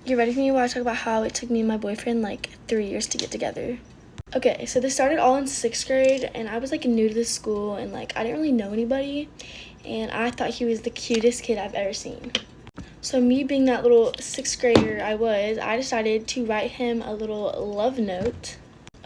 You ready for me while I talk about how it took me and my boyfriend like 3 years to get together? Okay, so this started all in 6th grade, and I was like new to this school, and like I didn't really know anybody, and I thought he was the cutest kid I've ever seen. So me being that little 6th grader I decided to write him a little love note.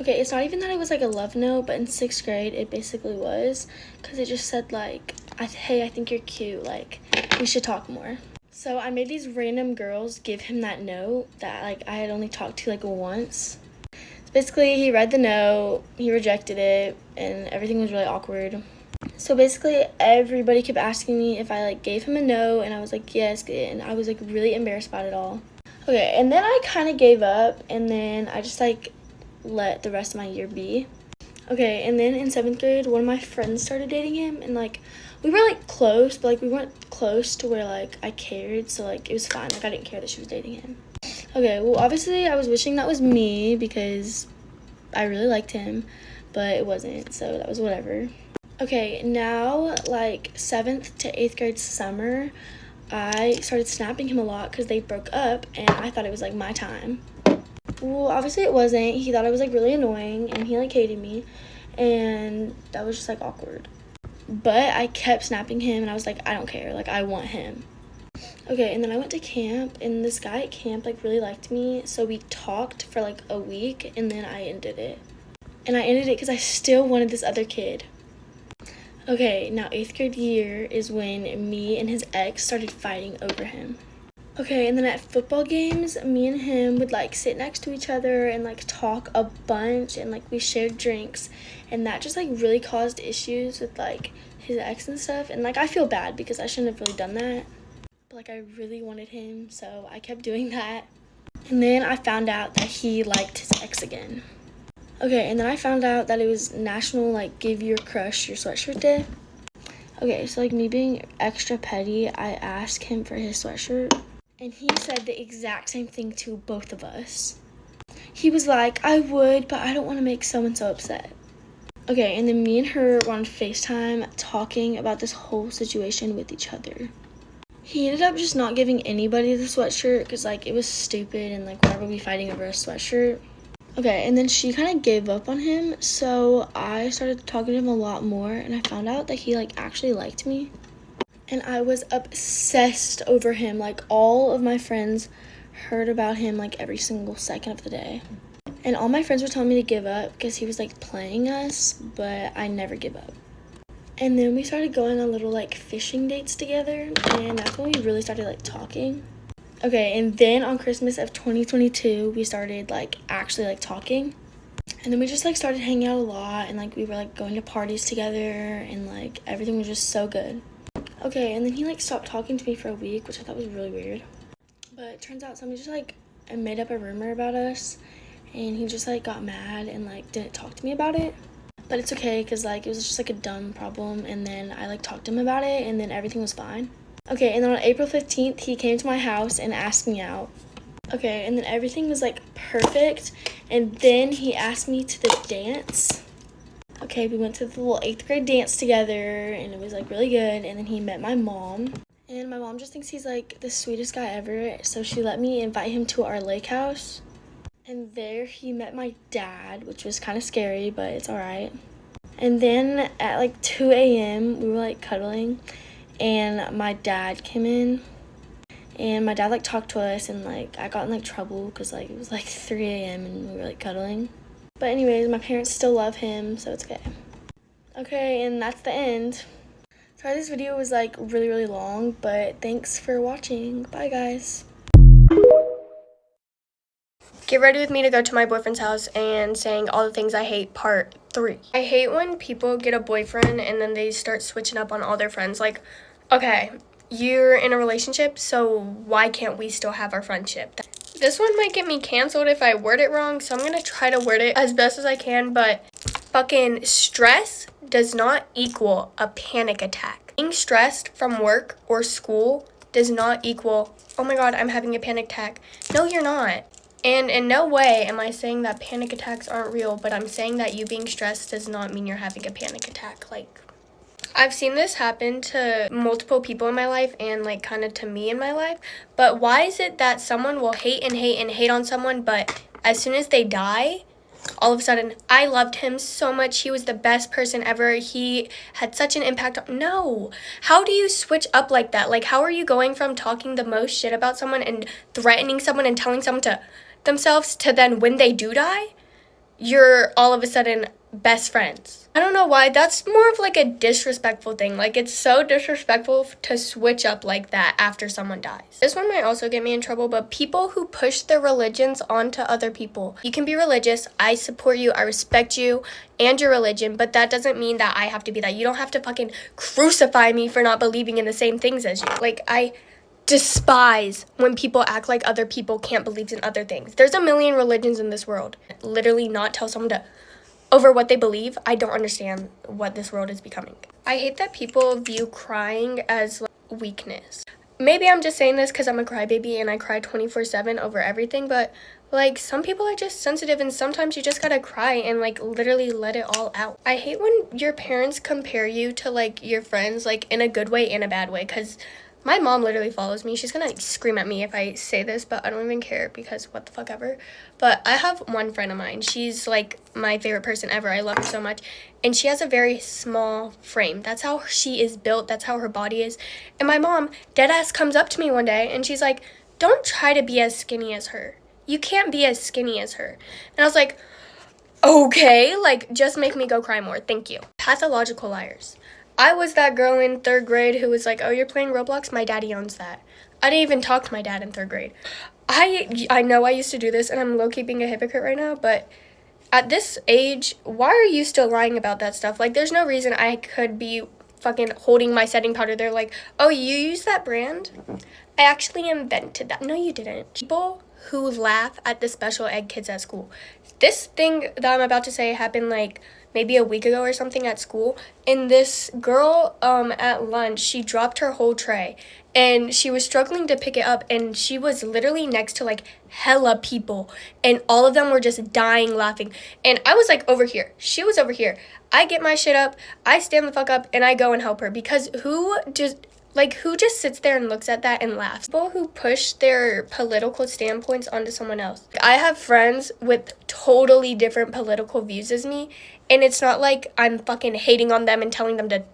Okay, it's not even that it was like a love note, but in 6th grade it basically was, because it just said like, hey, I think you're cute, like we should talk more. So I made these random girls give him that note that like I had only talked to like once. So basically he read the note, he rejected it, and everything was really awkward. So basically everybody kept asking me if I like gave him a note, and I was like yes, and I was like really embarrassed about it all. Okay, and then I kind of gave up, and then I just like let the rest of my year be. Okay, and then in 7th grade one of my friends started dating him, and like we were like close, but like we weren't close to where like I cared, so like it was fine, like I didn't care that she was dating him. Okay, well obviously I was wishing that was me because I really liked him, but it wasn't, so that was whatever. Okay, now like 7th to 8th grade summer, I started snapping him a lot because they broke up, and I thought it was like my time. Well, obviously it wasn't. He thought I was like really annoying, and he like hated me, and that was just like awkward. But I kept snapping him, and I was like, I don't care, like I want him. Okay, and then I went to camp, and this guy at camp like really liked me, so we talked for like a week, and then I ended it. And I ended it because I still wanted this other kid. Okay, now 8th grade year is when me and his ex started fighting over him. Okay, and then at football games, me and him would like sit next to each other and like talk a bunch, and like we shared drinks, and that just like really caused issues with like his ex and stuff. And like I feel bad because I shouldn't have really done that, but like I really wanted him, so I kept doing that. And then I found out that he liked his ex again. Okay, and then I found out that it was National like Give Your Crush Your Sweatshirt Day. Okay, so like me being extra petty, I asked him for his sweatshirt, and he said the exact same thing to both of us. He was like, I would, but I don't want to make so-and-so upset. Okay, and then me and her were on FaceTime talking about this whole situation with each other. He ended up just not giving anybody the sweatshirt because like it was stupid, and like why would we be fighting over a sweatshirt? Okay, and then she kind of gave up on him, so I started talking to him a lot more, and I found out that he like actually liked me. And I was obsessed over him. Like all of my friends heard about him like every single second of the day. And all my friends were telling me to give up because he was like playing us, but I never give up. And then we started going on little like fishing dates together, and that's when we really started like talking. Okay, and then on Christmas of 2022, we started like actually like talking. And then we just like started hanging out a lot, and like we were like going to parties together, and like everything was just so good. Okay, and then he like stopped talking to me for a week, which I thought was really weird. But it turns out somebody just like made up a rumor about us, and he just like got mad and like didn't talk to me about it. But it's okay because like it was just like a dumb problem, and then I like talked to him about it, and then everything was fine. Okay, and then on April 15th, he came to my house and asked me out. Okay, and then everything was like perfect, and then he asked me to the dance. Okay, we went to the little 8th grade dance together, and it was like really good. And then he met my mom, and my mom just thinks he's like the sweetest guy ever, so she let me invite him to our lake house. And there he met my dad, which was kind of scary, but it's all right. And then at like 2 a.m. we were like cuddling, and my dad came in, and my dad like talked to us, and like I got in like trouble because like it was like 3 a.m. and we were like cuddling. But anyways, my parents still love him, so it's okay. Okay, and that's the end. Sorry this video was like really long, but thanks for watching. Bye guys. Get ready with me to go to my boyfriend's house and saying all the things I hate, part 3. I hate when people get a boyfriend and then they start switching up on all their friends. Like, okay, you're in a relationship, so why can't we still have our friendship? This one might get me canceled if I word it wrong, so I'm going to try to word it as best as I can, but fucking stress does not equal a panic attack. Being stressed from work or school does not equal, oh my god, I'm having a panic attack. No, you're not. And in no way am I saying that panic attacks aren't real, but I'm saying that you being stressed does not mean you're having a panic attack. Like, I've seen this happen to multiple people in my life and like kind of to me in my life. But why is it that someone will hate and hate and hate on someone, but as soon as they die, all of a sudden, I loved him so much. He was the best person ever. He had such an impact on... No. How do you switch up like that? Like, how are you going from talking the most shit about someone and threatening someone and telling someone to themselves to then when they do die, you're all of a sudden best friends? I don't know why. That's more of like a disrespectful thing. Like, it's so disrespectful to switch up like that after someone dies. This one might also get me in trouble, but people who push their religions onto other people. You can be religious. I support you. I respect you and your religion, but that doesn't mean that I have to be that. You don't have to fucking crucify me for not believing in the same things as you. Like, I despise when people act like other people can't believe in other things. There's a million religions in this world. Literally not tell someone to over what they believe. I don't understand what this world is becoming. I hate that people view crying as like weakness. Maybe I'm just saying this because I'm a crybaby and I cry 24/7 over everything, but like some people are just sensitive and sometimes you just gotta cry and like literally let it all out. I hate when your parents compare you to like your friends, like in a good way and a bad way, because my mom literally follows me. She's gonna like, scream at me if I say this, but I don't even care because what the fuck ever. But I have one friend of mine. She's like my favorite person ever. I love her so much. And she has a very small frame. That's how she is built. That's how her body is. And my mom, deadass, comes up to me one day and she's like, don't try to be as skinny as her. You can't be as skinny as her. And I was like, okay, like just make me go cry more. Thank you. Pathological liars. I was that girl in 3rd grade who was like, oh, you're playing Roblox? My daddy owns that. I didn't even talk to my dad in 3rd grade. I know I used to do this, and I'm low-key being a hypocrite right now, but at this age, why are you still lying about that stuff? Like, there's no reason I could be fucking holding my setting powder. They're like, oh, you use that brand? I actually invented that. No, you didn't. People who laugh at the special ed kids at school. This thing that I'm about to say happened like maybe a week ago or something at school, and this girl at lunch, she dropped her whole tray and she was struggling to pick it up, and she was literally next to like hella people and all of them were just dying laughing, and I was like over here, she was over here. I get my shit up, I stand the fuck up, and I go and help her, because who just sits there and looks at that and laughs? People who push their political standpoints onto someone else. I have friends with totally different political views as me, and it's not like I'm fucking hating on them and telling them to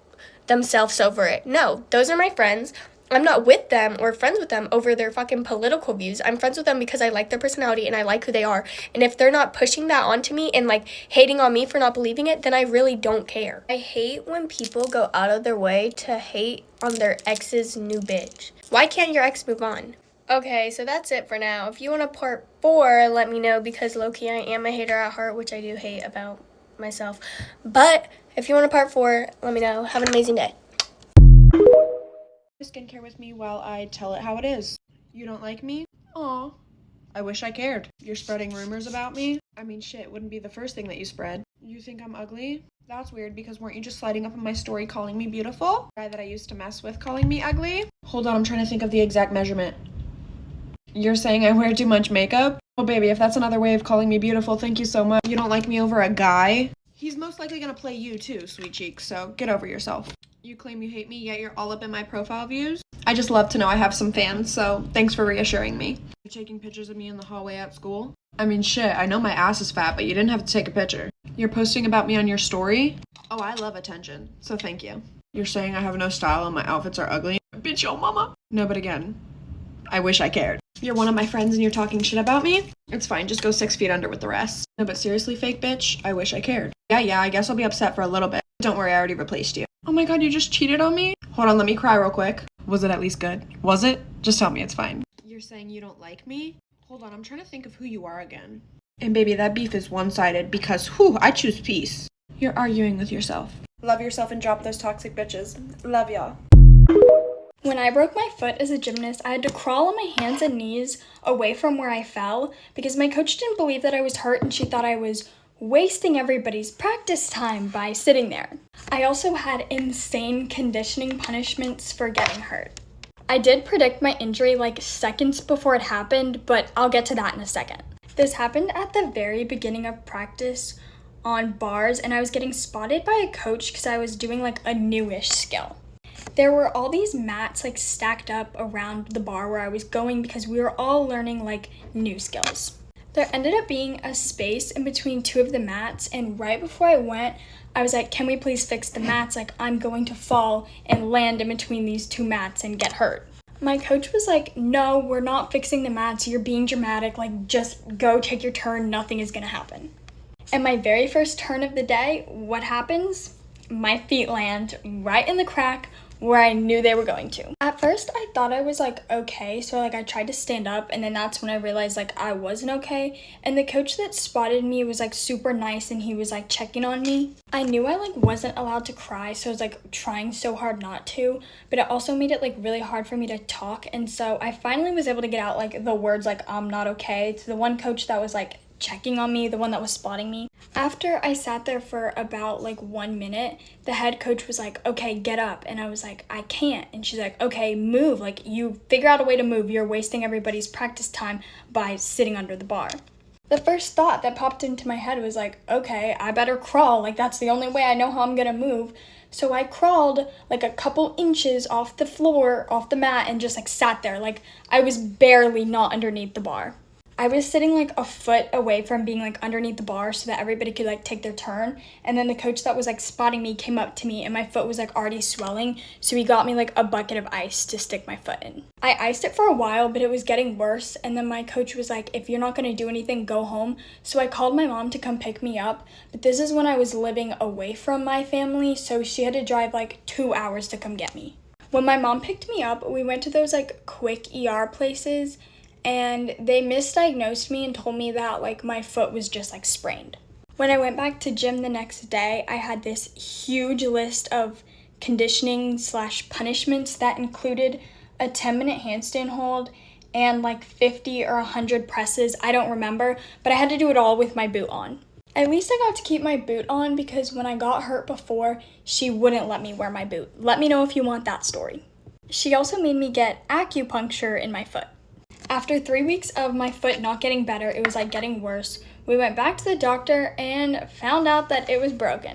themselves over it. No, those are my friends. I'm not with them or friends with them over their fucking political views. I'm friends with them because I like their personality and I like who they are. And if they're not pushing that onto me and like hating on me for not believing it, then I really don't care. I hate when people go out of their way to hate on their ex's new bitch. Why can't your ex move on? Okay, so that's it for now. If you want a part 4, let me know, because low-key I am a hater at heart, which I do hate about myself. But if you want a part 4, let me know. Have an amazing day. Skincare with me while I tell it how it is. You don't like me? Aw, I wish I cared. You're spreading rumors about me? I mean, shit, wouldn't be the first thing that you spread. You think I'm ugly? That's weird, because weren't you just sliding up on my story calling me beautiful? The guy that I used to mess with calling me ugly? Hold on, I'm trying to think of the exact measurement. You're saying I wear too much makeup? Oh baby, if that's another way of calling me beautiful, thank you so much. You don't like me over a guy? He's most likely gonna play you too, sweet cheeks, so get over yourself. You claim you hate me, yet you're all up in my profile views? I just love to know I have some fans, so thanks for reassuring me. You're taking pictures of me in the hallway at school? I mean, shit, I know my ass is fat, but you didn't have to take a picture. You're posting about me on your story? Oh, I love attention, so thank you. You're saying I have no style and my outfits are ugly? Bitch, yo mama. No, but again, I wish I cared. You're one of my friends and you're talking shit about me? It's fine, just go 6 feet under with the rest. No, but seriously, fake bitch, I wish I cared. Yeah, I guess I'll be upset for a little bit. Don't worry, I already replaced you. Oh my god, you just cheated on me? Hold on, let me cry real quick. Was it at least good? Was it? Just tell me, it's fine. You're saying you don't like me? Hold on, I'm trying to think of who you are again. And baby, that beef is one-sided because, I choose peace. You're arguing with yourself. Love yourself and drop those toxic bitches. Love y'all. When I broke my foot as a gymnast, I had to crawl on my hands and knees away from where I fell because my coach didn't believe that I was hurt and she thought I was wasting everybody's practice time by sitting there. I also had insane conditioning punishments for getting hurt. I did predict my injury like seconds before it happened, but I'll get to that in a second. This happened at the very beginning of practice on bars, and I was getting spotted by a coach because I was doing like a newish skill. There were all these mats like stacked up around the bar where I was going because we were all learning like new skills. There ended up being a space in between two of the mats, and right before I went, I was like, can we please fix the mats? Like, I'm going to fall and land in between these two mats and get hurt. My coach was like, no, we're not fixing the mats. You're being dramatic. Like, just go take your turn. Nothing is gonna happen. And my very first turn of the day, what happens? My feet land right in the crack where I knew they were going to. At first, I thought I was like okay, so like I tried to stand up, and then that's when I realized like I wasn't okay. And the coach that spotted me was like super nice, and he was like checking on me. I knew I like wasn't allowed to cry, so I was like trying so hard not to, but it also made it like really hard for me to talk. And so I finally was able to get out like the words like I'm not okay to the one coach that was like checking on me, the one that was spotting me. After I sat there for about like 1 minute, the head coach was like, okay, get up. And I was like, I can't. And she's like, okay, move. Like, you figure out a way to move. You're wasting everybody's practice time by sitting under the bar. The first thought that popped into my head was like, okay, I better crawl. Like, that's the only way I know how I'm gonna move. So I crawled like a couple inches off the floor, off the mat, and just like sat there. Like, I was barely not underneath the bar. I was sitting like a foot away from being like underneath the bar so that everybody could like take their turn. And then the coach that was like spotting me came up to me, and my foot was like already swelling. So he got me like a bucket of ice to stick my foot in. I iced it for a while, but it was getting worse. And then my coach was like, if you're not going to do anything, go home. So I called my mom to come pick me up. But this is when I was living away from my family. So she had to drive like 2 hours to come get me. When my mom picked me up, we went to those like quick ER places, and they misdiagnosed me and told me that like my foot was just like sprained. When I went back to gym the next day, I had this huge list of conditioning / punishments that included a 10-minute handstand hold and like 50 or 100 presses. I don't remember, but I had to do it all with my boot on. At least I got to keep my boot on because when I got hurt before, she wouldn't let me wear my boot. Let me know if you want that story. She also made me get acupuncture in my foot. After 3 weeks of my foot not getting better, it was like getting worse. We went back to the doctor and found out that it was broken.